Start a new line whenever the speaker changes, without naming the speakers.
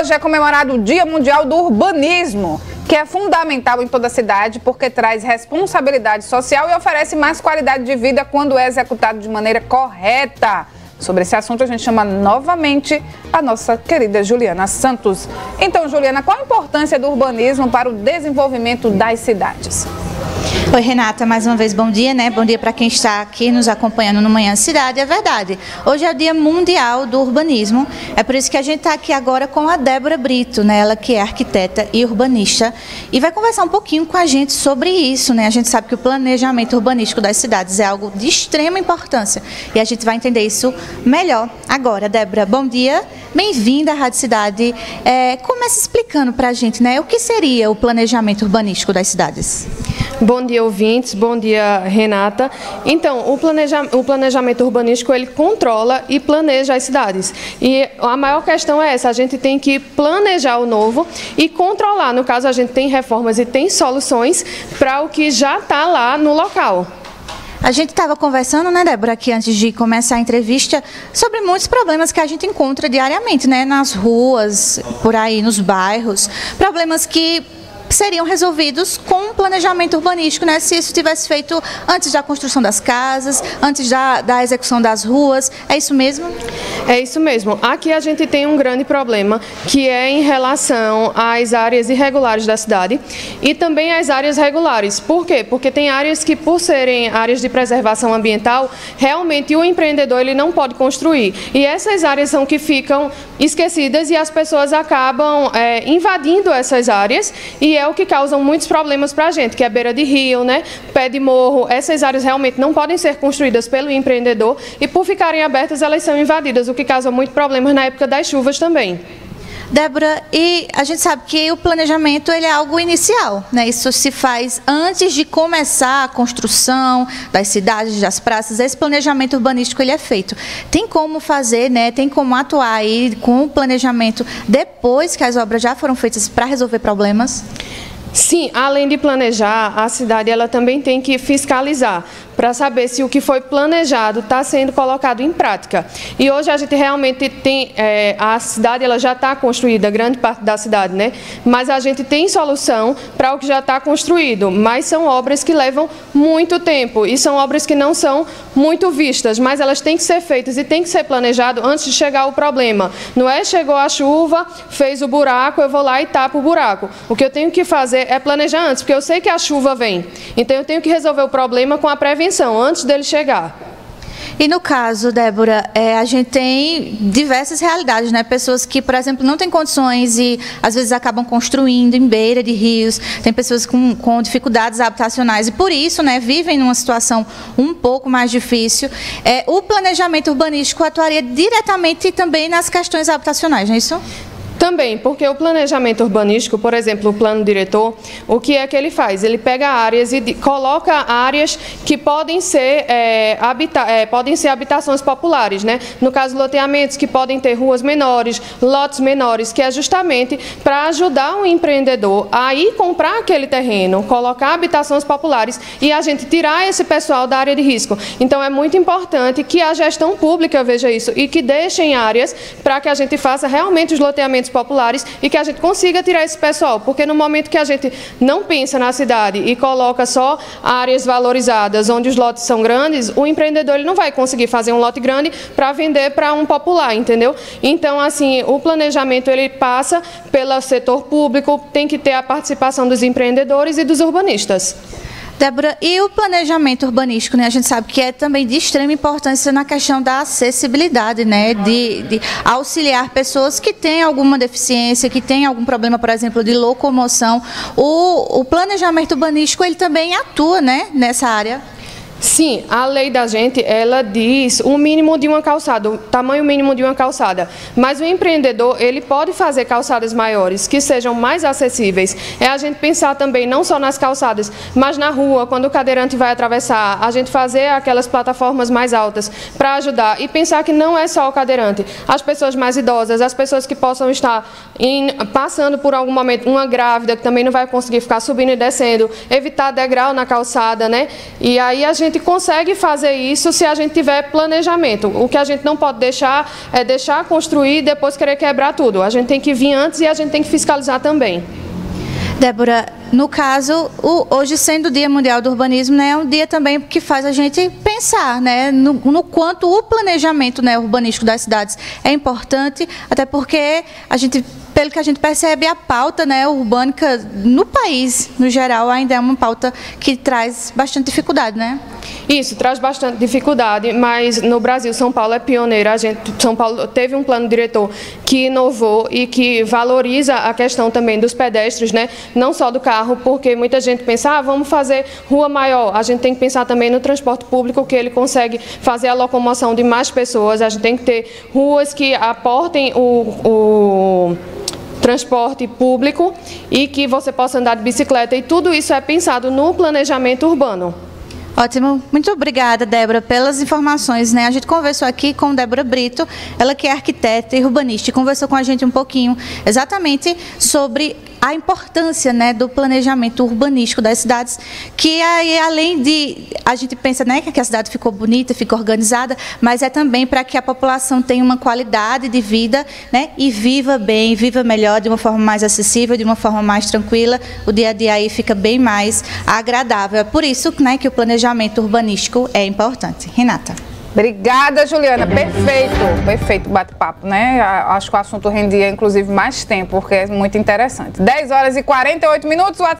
hoje é comemorado o Dia Mundial do Urbanismo, que é fundamental em toda a cidade porque traz responsabilidade social e oferece mais qualidade de vida quando é executado de maneira correta. Sobre esse assunto, a gente chama novamente a nossa querida Juliana Santos. Então, Juliana, qual a importância do urbanismo para o desenvolvimento das cidades?
Oi, Renata, mais uma vez bom dia, né? Bom dia para quem está aqui nos acompanhando no Manhã Cidade. É verdade, hoje é o Dia Mundial do Urbanismo, é por isso que a gente está aqui agora com a Débora Brito, né? Ela que é arquiteta e urbanista e vai conversar um pouquinho com a gente sobre isso, né? A gente sabe que o planejamento urbanístico das cidades é algo de extrema importância e a gente vai entender isso melhor agora. Débora, bom dia, bem-vinda à Rádio Cidade. Comece explicando para a gente, né? O que seria o planejamento urbanístico das cidades?
Bom dia, ouvintes. Bom dia, Renata. Então, o planejamento urbanístico, ele controla e planeja as cidades. E a maior questão é essa, a gente tem que planejar o novo e controlar. No caso, a gente tem reformas e tem soluções para o que já está lá no local.
A gente estava conversando, né, Débora, aqui antes de começar a entrevista, sobre muitos problemas que a gente encontra diariamente, né, nas ruas, por aí, nos bairros. Problemas que seriam resolvidos com um planejamento urbanístico, né? Se isso tivesse feito antes da construção das casas, antes da execução das ruas. É isso mesmo?
É isso mesmo. Aqui a gente tem um grande problema, que é em relação às áreas irregulares da cidade e também às áreas regulares. Por quê? Porque tem áreas que, por serem áreas de preservação ambiental, realmente o empreendedor ele não pode construir. E essas áreas são que ficam esquecidas e as pessoas acabam invadindo essas áreas e é o que causa muitos problemas para a gente, que é beira de rio, né, pé de morro. Essas áreas realmente não podem ser construídas pelo empreendedor e, por ficarem abertas, elas são invadidas, o que causa muitos problemas na época das chuvas também.
Débora, e a gente sabe que o planejamento ele é algo inicial, né? Isso se faz antes de começar a construção das cidades, das praças. Esse planejamento urbanístico ele é feito. Tem como fazer, né? Tem como atuar aí com o planejamento depois que as obras já foram feitas para resolver problemas?
Sim, além de planejar, a cidade ela também tem que fiscalizar para saber se o que foi planejado está sendo colocado em prática. E hoje a gente realmente tem, a cidade ela já está construída, grande parte da cidade, né? Mas a gente tem solução para o que já está construído, mas são obras que levam muito tempo e são obras que não são muito vistas, mas elas têm que ser feitas e tem que ser planejado antes de chegar o problema. Não é chegou a chuva, fez o buraco, eu vou lá e tapo o buraco. O que eu tenho que fazer é planejar antes, porque eu sei que a chuva vem, então eu tenho que resolver o problema com a prevenção antes dele chegar.
E no caso, Débora, a gente tem diversas realidades, né? Pessoas que, por exemplo, não têm condições e às vezes acabam construindo em beira de rios, tem pessoas com dificuldades habitacionais e por isso, né, vivem numa situação um pouco mais difícil. O planejamento urbanístico atuaria diretamente também nas questões habitacionais, não é isso?
Também, porque o planejamento urbanístico, por exemplo, o plano diretor, o que é que ele faz? Ele pega áreas e coloca áreas que podem ser, habitações populares, né? No caso, loteamentos que podem ter ruas menores, lotes menores, que é justamente para ajudar o empreendedor a ir comprar aquele terreno, colocar habitações populares e a gente tirar esse pessoal da área de risco. Então, é muito importante que a gestão pública veja isso e que deixem áreas para que a gente faça realmente os loteamentos populares e que a gente consiga tirar esse pessoal, porque no momento que a gente não pensa na cidade e coloca só áreas valorizadas onde os lotes são grandes, o empreendedor ele não vai conseguir fazer um lote grande para vender para um popular, entendeu? Então, assim, o planejamento ele passa pelo setor público, tem que ter a participação dos empreendedores e dos urbanistas.
Débora, e o planejamento urbanístico, né? A gente sabe que é também de extrema importância na questão da acessibilidade, né? De auxiliar pessoas que têm alguma deficiência, que têm algum problema, por exemplo, de locomoção. O planejamento urbanístico, ele também atua, né, nessa área?
Sim, a lei da gente, ela diz o mínimo de uma calçada, o tamanho mínimo de uma calçada. Mas o empreendedor, ele pode fazer calçadas maiores, que sejam mais acessíveis. É a gente pensar também não só nas calçadas, mas na rua, quando o cadeirante vai atravessar, a gente fazer aquelas plataformas mais altas para ajudar. E pensar que não é só o cadeirante, as pessoas mais idosas, as pessoas que possam estar passando por algum momento, uma grávida que também não vai conseguir ficar subindo e descendo, evitar degrau na calçada, né? E aí a gente gente consegue fazer isso se a gente tiver planejamento. O que a gente não pode deixar é deixar construir e depois querer quebrar tudo. A gente tem que vir antes e a gente tem que fiscalizar também.
Débora, no caso, hoje sendo o Dia Mundial do Urbanismo, né, é um dia também que faz a gente pensar, né, no quanto o planejamento, né, urbanístico das cidades é importante, até porque pelo que a gente percebe, a pauta, né, urbânica no país, no geral, ainda é uma pauta que traz bastante dificuldade, né?
Isso, traz bastante dificuldade, mas no Brasil, São Paulo é pioneira. São Paulo teve um plano diretor que inovou e que valoriza a questão também dos pedestres, né? Não só do carro, porque muita gente pensa, vamos fazer rua maior. A gente tem que pensar também no transporte público, que ele consegue fazer a locomoção de mais pessoas. A gente tem que ter ruas que aportem o transporte público e que você possa andar de bicicleta. E tudo isso é pensado no planejamento urbano.
Ótimo. Muito obrigada, Débora, pelas informações, né? A gente conversou aqui com Débora Brito, ela que é arquiteta e urbanista, e conversou com a gente um pouquinho exatamente sobre a importância, né, do planejamento urbanístico das cidades, que aí, além de a gente pensa, né, que a cidade ficou bonita, ficou organizada, mas é também para que a população tenha uma qualidade de vida, né, e viva bem, viva melhor, de uma forma mais acessível, de uma forma mais tranquila, o dia a dia aí fica bem mais agradável. É por isso, né, que o planejamento urbanístico é importante. Renata.
Obrigada, Juliana. Perfeito bate-papo, né? Acho que o assunto rendia, inclusive, mais tempo, porque é muito interessante. 10 horas e 48 minutos.